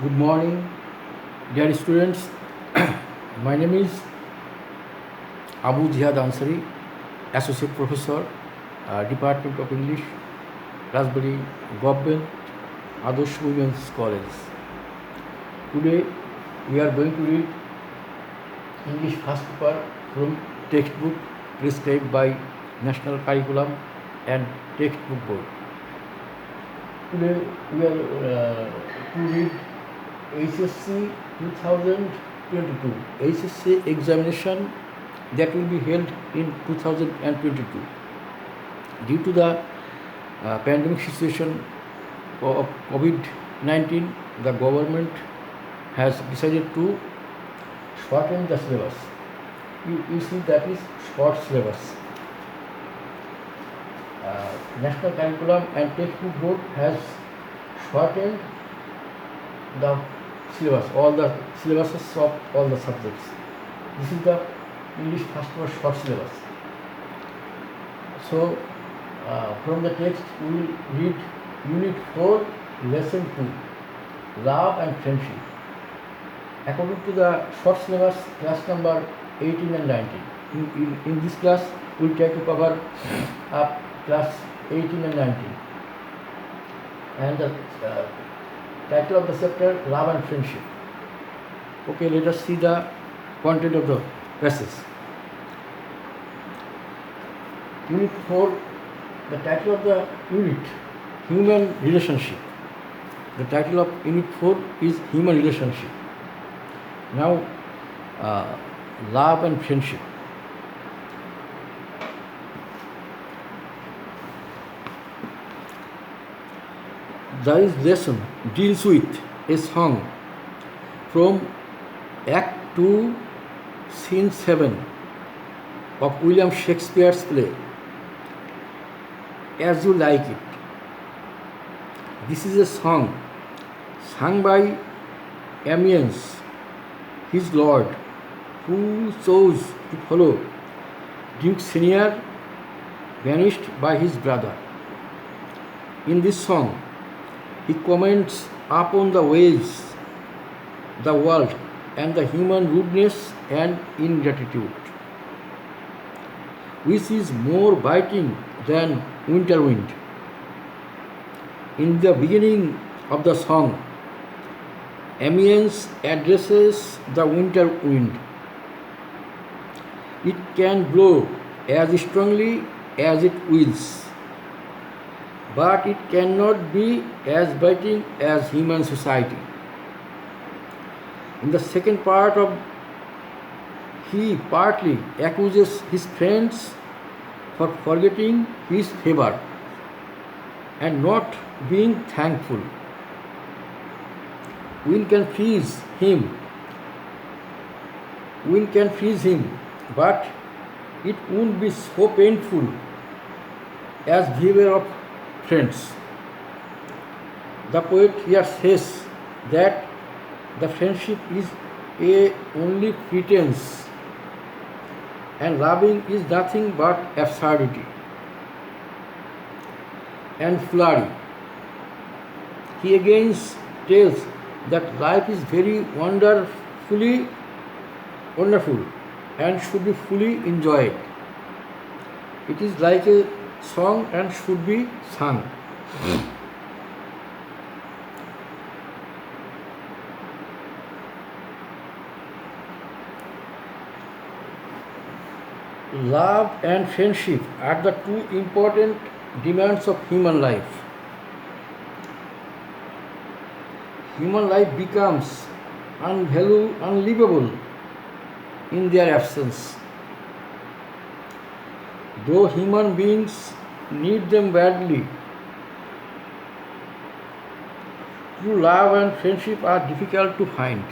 Good morning, dear students. My name is Abu Jihad Ansari, Associate Professor, Department of English, Raspberry Government Adarsh Women's College. Today we are going to read English first paper from textbook prescribed by National Curriculum and Textbook Board. Today we are to read HSC 2022, HSC examination that will be held in 2022. Due to the pandemic situation of COVID-19, the government has decided to shorten the syllabus. You see that is short syllabus. National Curriculum and Textbook Board has shortened the syllabus, all the syllabuses of all the subjects. This is the English first paper short syllabus. So, from the text we will read Unit 4, Lesson 2, Love and Friendship. According to the short syllabus, class number 18 and 19. In this class, we will try to cover up class 18 and 19. And the title of the chapter, Love and Friendship. Okay, let us see the content of the passage. Unit 4, the title of the unit, Human Relationship. The title of Unit 4 is Human Relationship. Now, Love and Friendship. This lesson deals with a song from Act 2, Scene 7 of William Shakespeare's play, As You Like It. This is a song sung by Amiens, his lord, who chose to follow Duke Senior, banished by his brother. In this song, he comments upon the ways, the world, and the human rudeness and ingratitude, which is more biting than winter wind. In the beginning of the song, Amiens addresses the winter wind. It can blow as strongly as it wills, but it cannot be as biting as human society. In the second part of, he partly accuses his friends for forgetting his favor and not being thankful. Wind can freeze him, but it won't be so painful as behavior of friends. The poet here says that the friendship is a only pretense and loving is nothing but absurdity and foolery. He again tells that life is very wonderful and should be fully enjoyed. It is like a song and should be sung. Love and friendship are the two important demands of human life. Human life becomes unlivable in their absence. Though human beings need them badly, true love and friendship are difficult to find.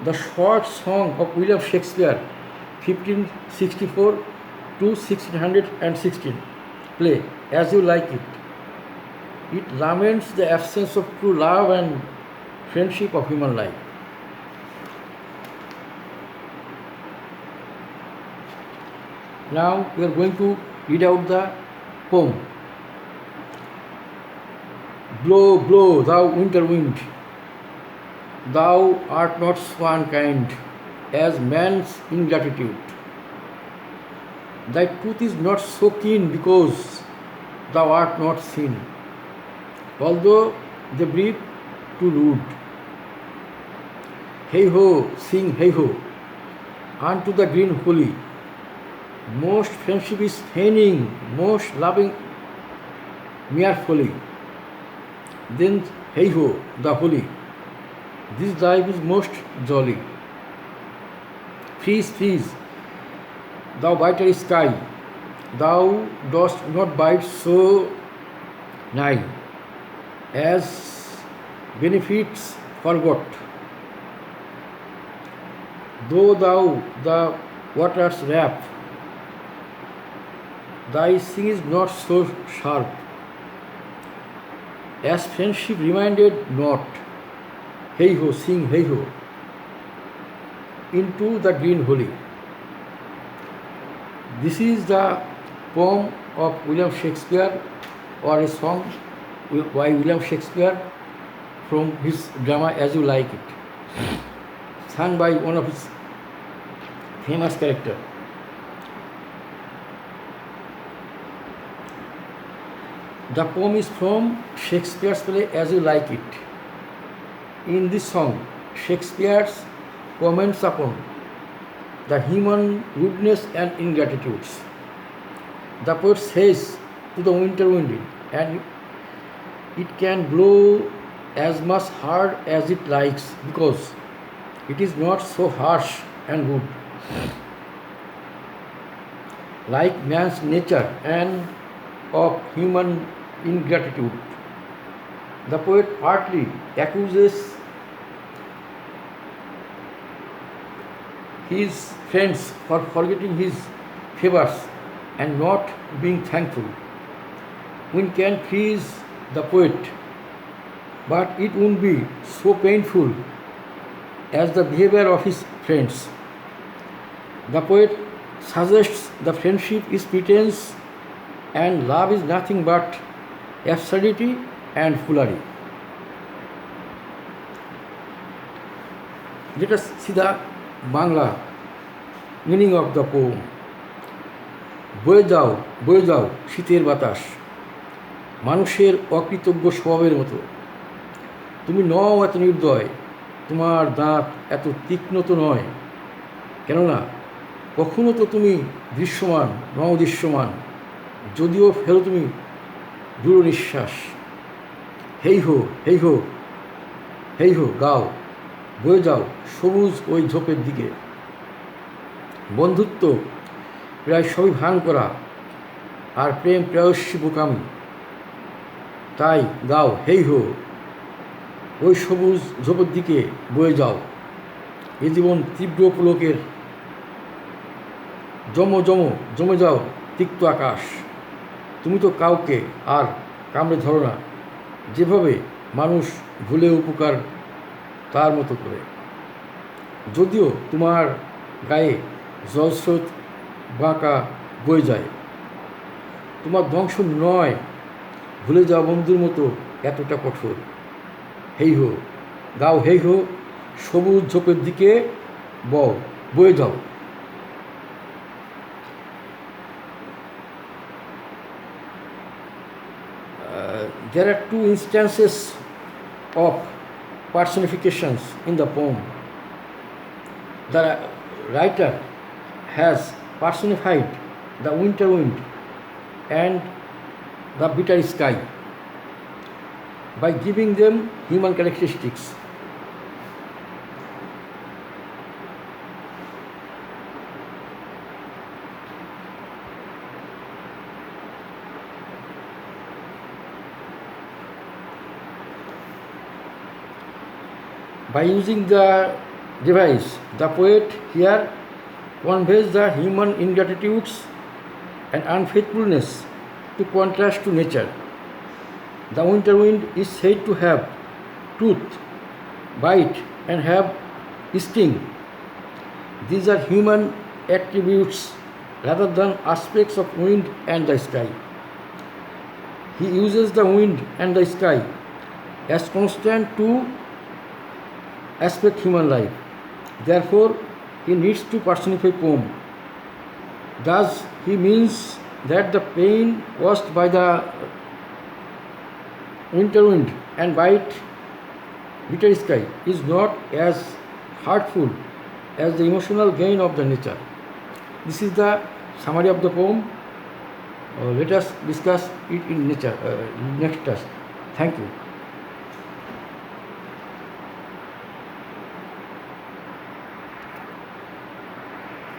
The short song of William Shakespeare, 1564 to 1616, play, As You Like It. It laments the absence of true love and friendship of human life. Now we are going to read out the poem. Blow, blow, thou winter wind. Thou art not so unkind as man's ingratitude. Thy tooth is not so keen because thou art not seen, although they breathe too rude. Hey ho, sing hey ho, unto the green holy. Most friendship is feigning, most loving mere folly. Then hey ho, the holy. This life is most jolly. Freeze, freeze, thou biter sky. Thou dost not bite so nigh, as benefits forgot. Though thou the waters wrap, thy sing is not so sharp, as friendship reminded not. Hey ho, sing hey ho, into the green holy. This is the poem of William Shakespeare, or a song by William Shakespeare from his drama As You Like It, sung by one of his famous characters. The poem is from Shakespeare's play As You Like It. In this song, Shakespeare comments upon the human rudeness and ingratitudes. The poet says to the winter wind, and it can blow as much hard as it likes because it is not so harsh and rude. Like man's nature and of human ingratitude, the poet partly accuses his friends for forgetting his favors and not being thankful. Wind can freeze the poet, but it won't be so painful as the behavior of his friends. The poet suggests the friendship is pretense and love is nothing but absurdity and foolery. Let us see the Bangla meaning of the poem. বয়ে যাও শীতের বাতাস, মানুষের অকৃতজ্ঞ স্বভাবের মতো। তুমি নও এত নির্দয়, তোমার দাঁত এত তীক্ষ্ণ তো নয়, কেননা কখনো তো তুমি দৃশ্যমান নও দৃশ্যমান, যদিও ফেলো তুমি দৃঢ় নিঃশ্বাস। হেই হো হেই হো হেই হো গাও, বয়ে যাও সবুজ ওই ঝোপের দিকে। বন্ধুত্ব প্রায় সবই ভান করা, আর প্রেম প্রায়শই বোকামি। তাই গাও হেই হো, ওই সবুজ ঝোপের দিকে বয়ে যাও। এ জীবন তীব্র পুলকের, জমে যাও তিক্ত আকাশ। তুমি তো কাউকে আর কামড়ে ধরো না, যেভাবে মানুষ ভুলে উপকার তার মতো করে। যদিও তোমার গায়ে জলস্রোত বাঁকা বয়ে যায়, তোমার ধ্বংস নয়, ভুলে যাওয়া বন্ধুর মতো এতটা কঠোর। হেই হো গাও হেই হো, সবুজ ঝোপের দিকে বয়ে যাও। There are two instances of personifications in the poem. The writer has personified the winter wind and the bitter sky by giving them human characteristics. By using the device, the poet here conveys the human ingratitudes and unfaithfulness to contrast to nature. The winter wind is said to have tooth, bite, and have sting. These are human attributes rather than aspects of wind and the sky. He uses the wind and the sky as constant to aspect human life. Therefore, he needs to personify poem. Thus, he means that the pain caused by the winter wind and white bitter sky is not as hurtful as the emotional gain of the nature. This is the summary of the poem. Let us discuss it in next class. Thank you.